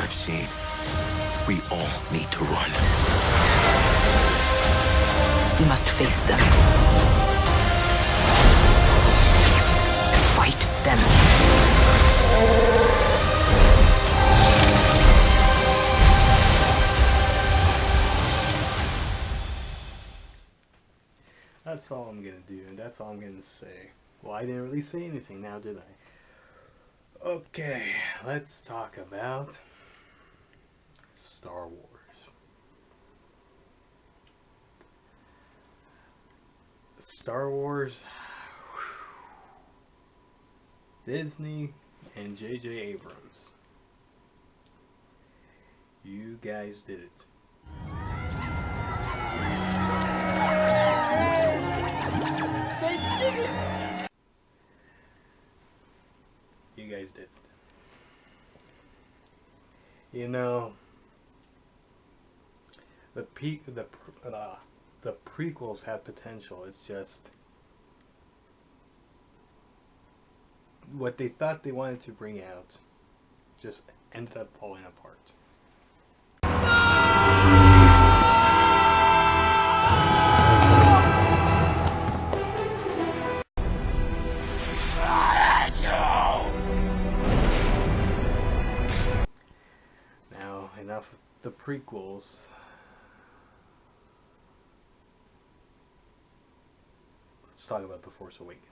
I've seen. We all need to run. We must face them. Fight them. That's all I'm gonna do, and that's all I'm gonna say. Well, I didn't really say anything now, did I? Okay, let's talk about Star Wars. Star Wars, Disney, and J.J. Abrams. You guys did it. You guys did it. You know, the prequels have potential. It's just what they thought they wanted to bring out just ended up falling apart. Now, enough of the prequels. Let's talk about The Force Awakens.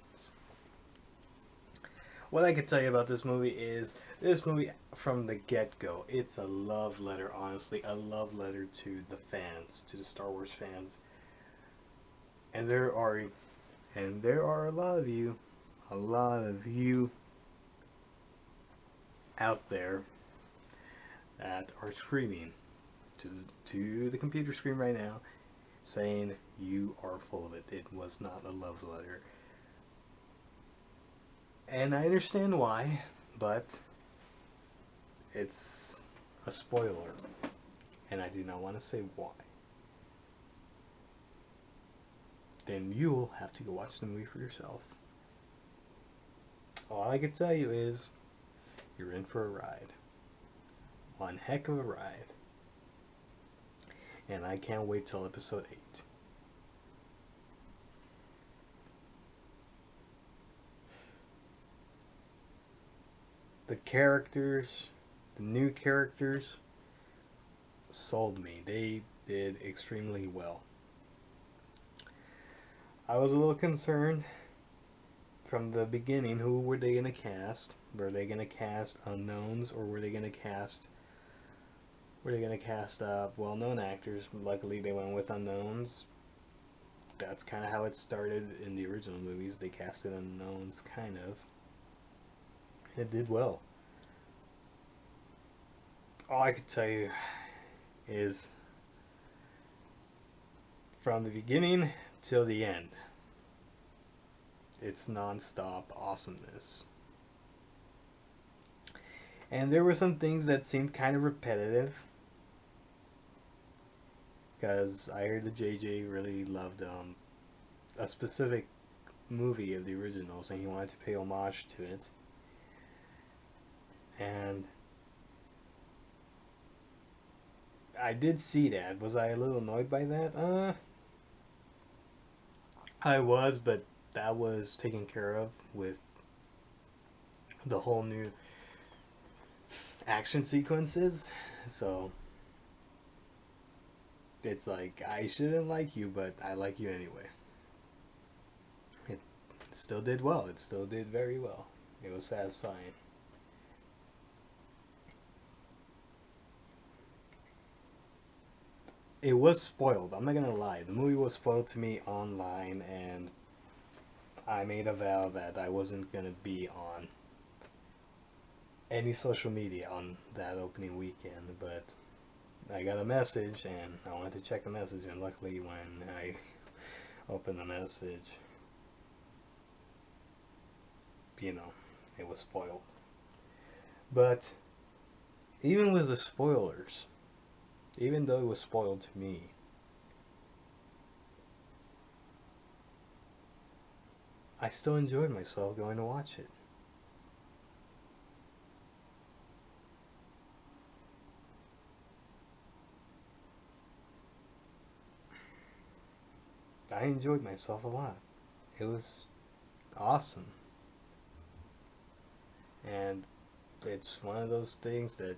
What I can tell you about this movie is, this movie from the get-go, it's a love letter, honestly, a love letter to the fans, to the Star Wars fans. And there are a lot of you out there that are screaming to the computer screen right now, saying you are full of it. It was not a love letter. And I understand why, but it's a spoiler, and I do not want to say why. Then you'll have to go watch the movie for yourself. All I can tell you is, you're in for a ride. One heck of a ride. And I can't wait till episode 8. The characters, the new characters, sold me. They did extremely well. I was a little concerned from the beginning, who were they going to cast? Were they going to cast unknowns, or were they going to cast well-known actors? Luckily they went with unknowns. That's kind of how it started in the original movies. They casted unknowns, kind of. It did well. All I could tell you is, from the beginning till the end, it's non-stop awesomeness. And there were some things that seemed kind of repetitive, because I heard that JJ really loved a specific movie of the originals, and he wanted to pay homage to it. And I did see that. Was I a little annoyed by that? I was, but that was taken care of with the whole new action sequences. So it's like, I shouldn't like you, but I like you anyway. It still did well. It still did very well. It was satisfying. It was spoiled. I'm not gonna lie. The movie was spoiled to me online, and I made a vow that I wasn't gonna be on any social media on that opening weekend, but I got a message, and I wanted to check the message, and luckily when I opened the message, you know, it was spoiled. But even with the spoilers, even though it was spoiled to me, I still enjoyed myself going to watch it. I enjoyed myself a lot. It was awesome. And it's one of those things that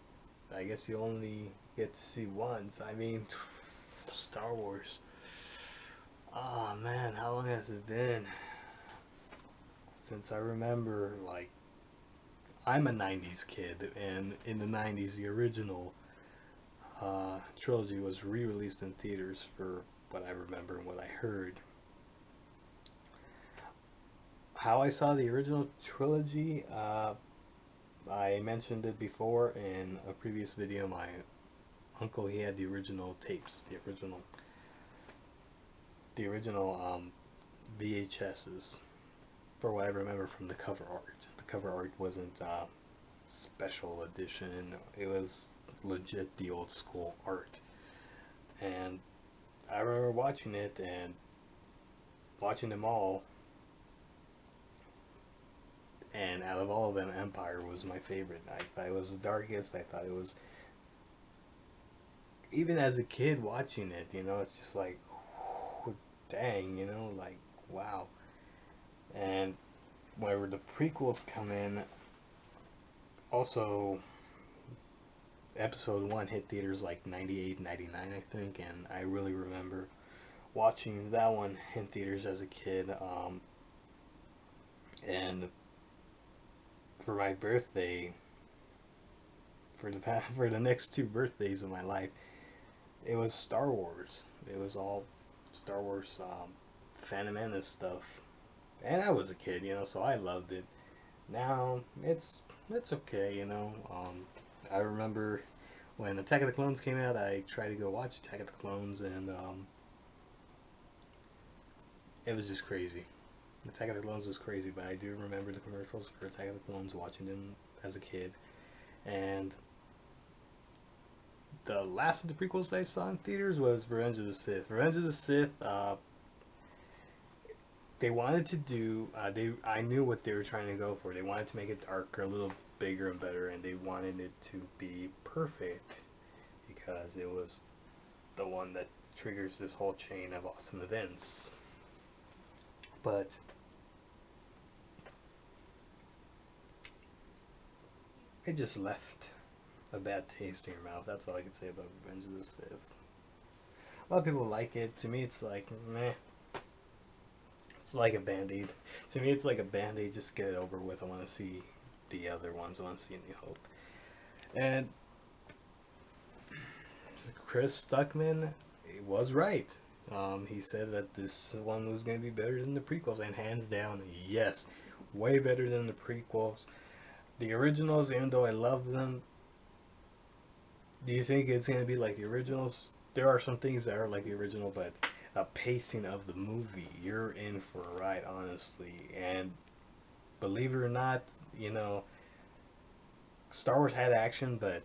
I guess you only get to see once. I mean, Star Wars. Oh man, how long has it been? Since I remember, like, I'm a 90s kid, and in the 90s, the original trilogy was re released in theaters for what I remember and what I heard. How I saw the original trilogy, I mentioned it before in a previous video. My uncle, he had the original tapes, the original VHSs, for what I remember from the cover art. The cover art wasn't special edition. It was legit the old school art. And I remember watching it and watching them all. And out of all of them, Empire was my favorite. I thought it was the darkest. I thought it was, even as a kid watching it, it's just like, dang, like, wow. And whenever the prequels come in, also, episode 1 hit theaters like 98, 99, I think, and I really remember watching that one in theaters as a kid. And for my birthday, for the next 2 birthdays of my life, it was Star Wars. It was all Star Wars, Phantom Menace stuff, and I was a kid, so I loved it. Now it's okay, I remember when Attack of the Clones came out, I tried to go watch Attack of the Clones, and it was just crazy. Attack of the Clones was crazy, but I do remember the commercials for Attack of the Clones, watching them as a kid. And the last of the prequels that I saw in theaters was Revenge of the Sith. Revenge of the Sith, they wanted to do, I knew what they were trying to go for. They wanted to make it darker, a little bigger and better, and they wanted it to be perfect because it was the one that triggers this whole chain of awesome events. But it just left a bad taste in your mouth. That's all I can say about Revenge of the Sith. A lot of people like it. To me, it's like, meh. It's like a Band-Aid. To me, it's like a Band-Aid. Just get it over with. I want to see the other ones. I want to see New Hope. And Chris Stuckman was right. He said that this one was going to be better than the prequels, and hands down, yes, way better than the prequels. The originals, even though I love them, do you think it's going to be like the originals? There are some things that are like the original, but the pacing of the movie, you're in for a ride, honestly. And believe it or not, Star Wars had action, but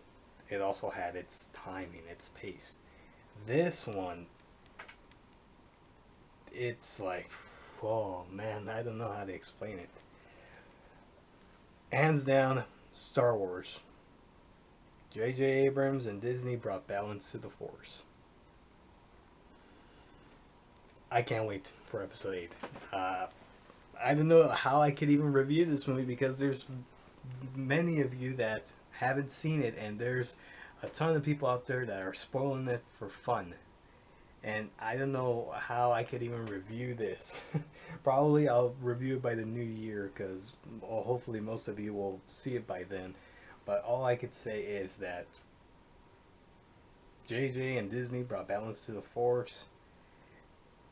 it also had its timing, its pace. This one, it's like, oh man, I don't know how to explain it. Hands down, Star Wars. J.J. Abrams and Disney brought balance to the Force. I can't wait for episode 8. I don't know how I could even review this movie because there's many of you that haven't seen it, and there's a ton of people out there that are spoiling it for fun. And I don't know how I could even review this. Probably I'll review it by the new year because hopefully most of you will see it by then. But all I could say is that JJ and Disney brought balance to the Force.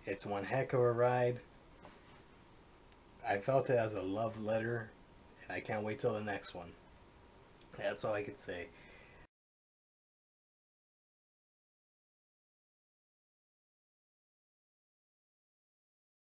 It's one heck of a ride. I felt it as a love letter, and I can't wait till the next one. That's all I could say.